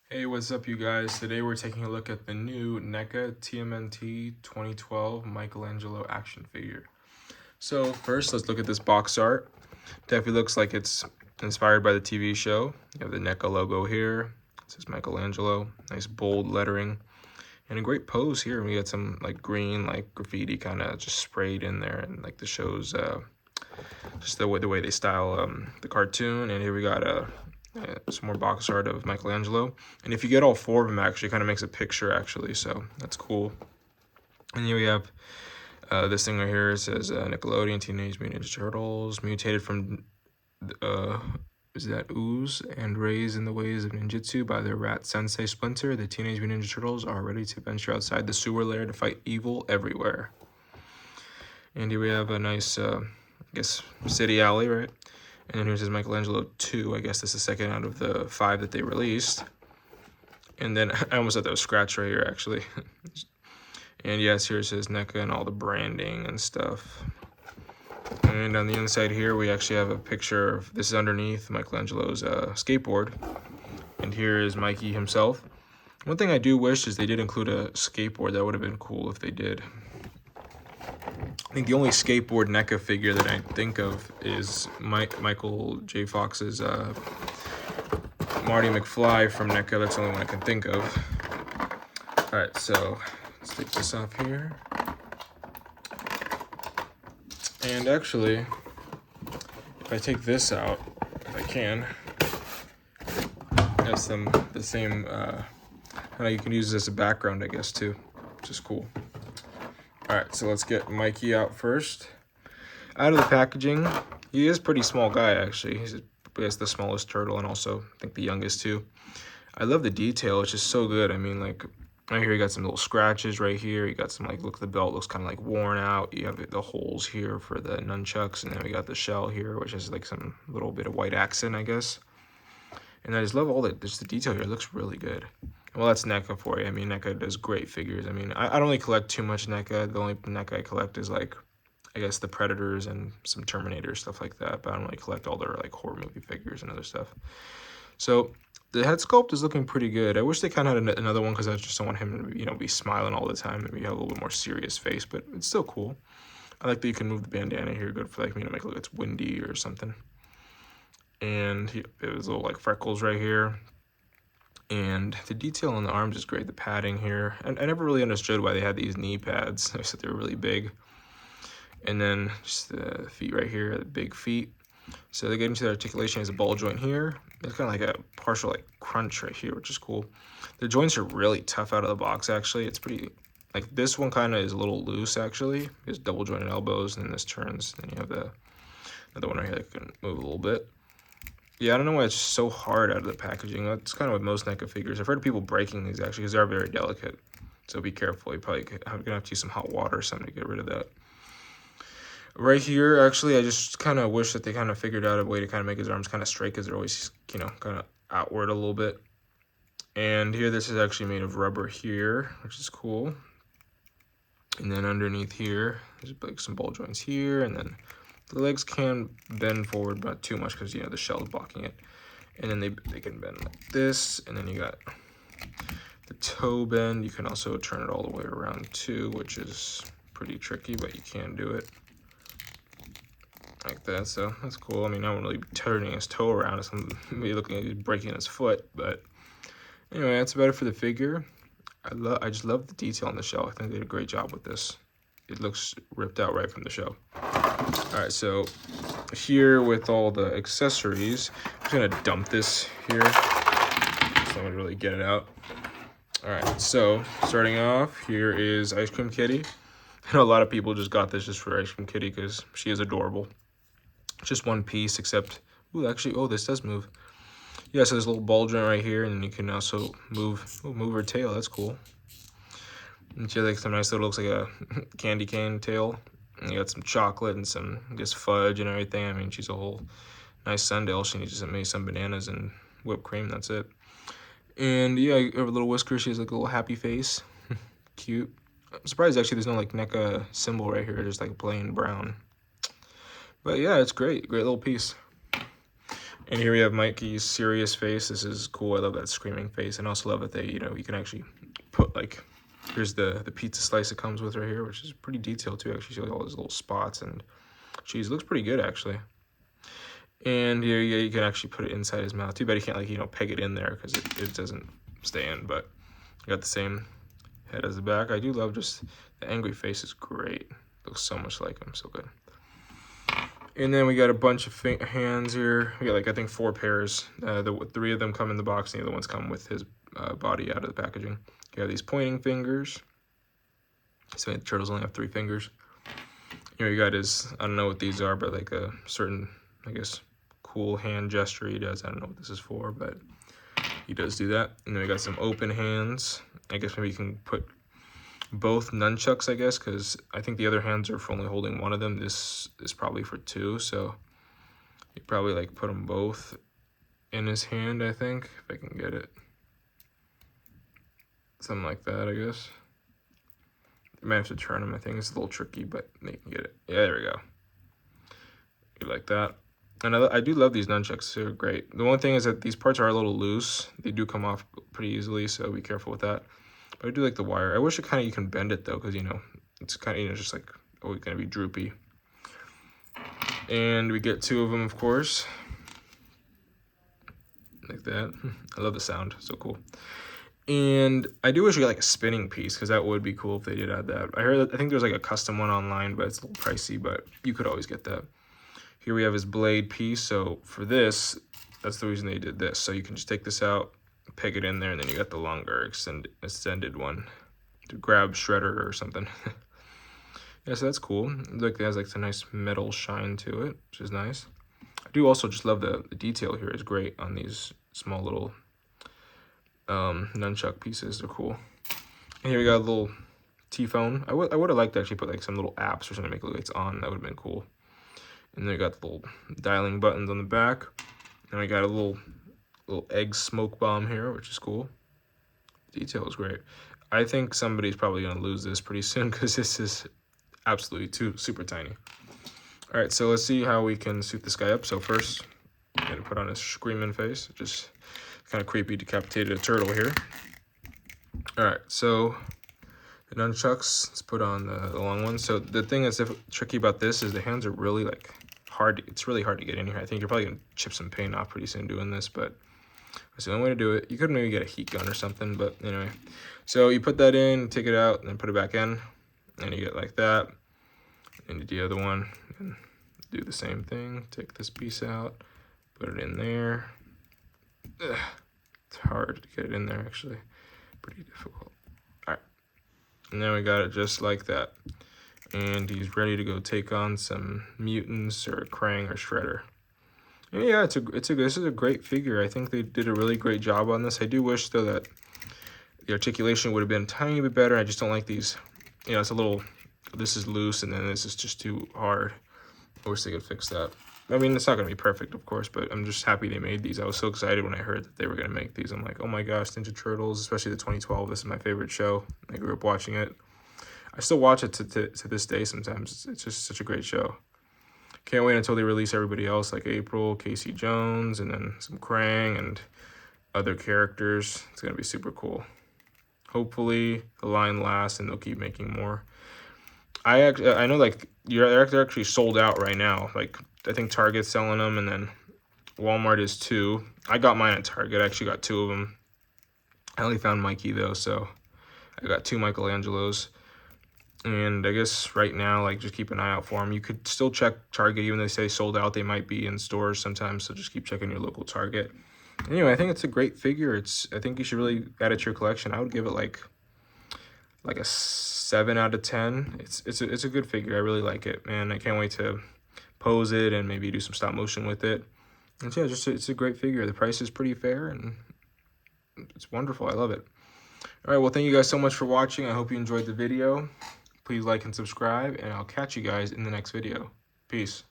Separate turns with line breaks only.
Hey, what's up, you guys? Today we're taking a look at the new Neca TMNT 2012 Michelangelo action figure. So first, let's look at this box art. Definitely looks like it's inspired by the TV show. You have the Neca logo here. It says Michelangelo. Nice bold lettering. And a great pose here. We got some like green, like graffiti kind of just sprayed in there. And like the show's just the way they style the cartoon. And here we got some more box art of Michelangelo. And if you get all four of them, actually, it kind of makes a picture, actually. So that's cool. And here we have this thing right here. It says Nickelodeon Teenage Mutant Ninja Turtles, mutated from, is that ooze and raised in the ways of ninjutsu by their rat sensei Splinter. The Teenage Mutant Ninja Turtles are ready to venture outside the sewer lair to fight evil everywhere. And here we have a nice, I guess, city alley, right? And then here's his Michelangelo 2. I guess this is the second out of the 5 that they released. And then I almost had that scratch right here, actually. And yes, here's his Neca and all the branding and stuff. And on the inside here, we actually have a picture of, this is underneath Michelangelo's skateboard. And here is Mikey himself. One thing I do wish is they did include a skateboard. That would have been cool if they did. I think the only skateboard Neca figure that I think of is Michael J. Fox's Marty McFly from Neca. That's the only one I can think of. Alright, so let's take this off here. And actually, if I take this out, if I can, that's the same, you can use this as a background, I guess, too, which is cool. Alright, so let's get Mikey out first. Out of the packaging, he is a pretty small guy, actually. He's, I guess, the smallest turtle and also, I think, the youngest, too. I love the detail. It's just so good. I mean, like, right here, you got some little scratches right here. You got some, like, look, the belt looks kind of, like, worn out. You have the holes here for the nunchucks, and then we got the shell here, which is, like, some little bit of white accent, I guess. And I just love all the, just the detail here. It looks really good. Well, that's Neca for you. I mean, Neca does great figures. I mean, I don't really collect too much Neca. The only Neca I collect is, like, I guess the Predators and some Terminator, stuff like that. But I don't really collect all their, like, horror movie figures and other stuff. So the head sculpt is looking pretty good. I wish they kind of had another one because I just don't want him to, be smiling all the time. Maybe have a little bit more serious face, but it's still cool. I like that you can move the bandana here. Good for, like, make it look like it's windy or something. And it was little, like, freckles right here. And the detail on the arms is great. The padding here. And I never really understood why they had these knee pads. I said they were really big. And then just the feet right here, the big feet. So they get into the articulation as a ball joint here. It's kind of like a partial like crunch right here, which is cool. The joints are really tough out of the box, actually. It's pretty, like this one kind of is a little loose, actually. It's double jointed elbows, and then this turns. Then you have another one right here that can move a little bit. Yeah, I don't know why it's so hard out of the packaging. That's kind of with most Neca figures. I've heard of people breaking these, actually, because they are very delicate. So be careful. You're probably going to have to use some hot water or something to get rid of that. Right here, actually, I just kind of wish that they kind of figured out a way to kind of make his arms kind of straight, because they're always, kind of outward a little bit. And here, this is actually made of rubber here, which is cool. And then underneath here, there's like some ball joints here, and then the legs can bend forward, but not too much because, the shell is blocking it. And then they can bend like this, and then you got the toe bend. You can also turn it all the way around too, which is pretty tricky, but you can do it like that. So that's cool. I mean, I wouldn't really be turning his toe around if I'm looking at he's breaking his foot, but anyway, that's about it for the figure. I just love the detail on the shell. I think they did a great job with this. It looks ripped out right from the show. All right, so here with all the accessories, I'm just gonna dump this here so I'm gonna really get it out. All right, so starting off, here is Ice Cream Kitty. I know a lot of people just got this just for Ice Cream Kitty because she is adorable. Just one piece, except, ooh, actually, oh, this does move. Yeah, so there's a little ball joint right here, and you can also move her tail. That's cool. And she has like some nice little, looks like a candy cane tail. And you got some chocolate and some, I guess, fudge and everything. I mean, she's a whole nice sundae. She needs just maybe some bananas and whipped cream. That's it. And yeah, you have a little whisker. She has like a little happy face. Cute. I'm surprised actually there's no like Neca symbol right here, just like plain brown. But yeah, it's great. Great little piece. And here we have Mikey's serious face. This is cool. I love that screaming face, and I also love that they, you know, you can actually put like, here's the pizza slice it comes with right here, which is pretty detailed too. Actually, shows all those little spots and cheese. Looks pretty good actually. And here you can actually put it inside his mouth. Too bad you can't like, you know, peg it in there because it doesn't stay in. But you got the same head as the back. I do love just the angry face is great. Looks so much like him. So good. And then we got a bunch of hands here. We got like, I think 4 pairs. The 3 of them come in the box, and the other ones come with his body out of the packaging. You have these pointing fingers. So the turtles only have 3 fingers. Here you got his, I don't know what these are, but like a certain, I guess, cool hand gesture he does. I don't know what this is for, but he does do that. And then we got some open hands. I guess maybe you can put both nunchucks, I guess, because I think the other hands are for only holding one of them. This is probably for 2, so you probably like put them both in his hand, I think, if I can get it. Something like that, I guess. You might have to turn them. I think it's a little tricky, but they can get it. Yeah, there we go. You like that. And I do love these nunchucks. They're great. The one thing is that these parts are a little loose. They do come off pretty easily, so be careful with that. But I do like the wire. I wish you can bend it though, because you know it's kind of, you know, just like always gonna be droopy. And we get 2 of them, of course, like that. I love the sound, so cool. And I do wish we got like a spinning piece, because that would be cool if they did add that. I think there's like a custom one online, but it's a little pricey, but you could always get that. Here we have his blade piece. So for this, that's the reason they did this. So you can just take this out, peg it in there, and then you got the longer extended one to grab shredder or something. Yeah, so that's cool. Like it has like a nice metal shine to it, which is nice. I do also just love the detail here is great on these small little nunchuck pieces. They're cool. And here we got a little T-phone. I would have liked to actually put like some little apps or something to make it look like it's on. That would have been cool. And then we got the little dialing buttons on the back. And we got a little egg smoke bomb here, which is cool. Detail is great. I think somebody's probably gonna lose this pretty soon, because this is absolutely super tiny. All right, so let's see how we can suit this guy up. So first, I'm gonna put on his screaming face. Just kind of creepy decapitated turtle here. All right, so the nunchucks, let's put on the long ones. So the thing that's tricky about this is the hands are really like hard. It's really hard to get in here. I think you're probably gonna chip some paint off pretty soon doing this, but that's the only way to do it. You could maybe get a heat gun or something, but anyway. So you put that in, take it out, and then put it back in, and you get like that. And you do the other one, and do the same thing. Take this piece out, put it in there. Ugh, it's hard to get it in there, actually. Pretty difficult. All right, and then we got it just like that. And he's ready to go take on some mutants or Krang or Shredder. And yeah, this is a great figure. I think they did a really great job on this. I do wish though that the articulation would have been a tiny bit better. I just don't like these. You know, it's a little. This is loose, and then this is just too hard. I wish they could fix that. I mean, it's not gonna be perfect, of course, but I'm just happy they made these. I was so excited when I heard that they were gonna make these. I'm like, oh my gosh, Ninja Turtles, especially the 2012. This is my favorite show. I grew up watching it. I still watch it to this day sometimes. It's just such a great show. Can't wait until they release everybody else, like April, Casey Jones, and then some Krang and other characters. It's gonna be super cool. Hopefully the line lasts and they'll keep making more. I know like they're actually sold out right now. Like I think Target's selling them, and then Walmart is too. I got mine at Target. I actually got 2 of them. I only found Mikey though, so I got 2 Michelangelos. And I guess right now, like, just keep an eye out for them. You could still check Target, even though they say sold out. They might be in stores sometimes, so just keep checking your local Target. Anyway, I think it's a great figure. I think you should really add it to your collection. I would give it like a 7 out of 10. It's a good figure. I really like it, man. I can't wait to pose it and maybe do some stop motion with it. And yeah, it's a great figure. The price is pretty fair, and it's wonderful. I love it. All right, well, thank you guys so much for watching. I hope you enjoyed the video. Please like and subscribe, and I'll catch you guys in the next video. Peace.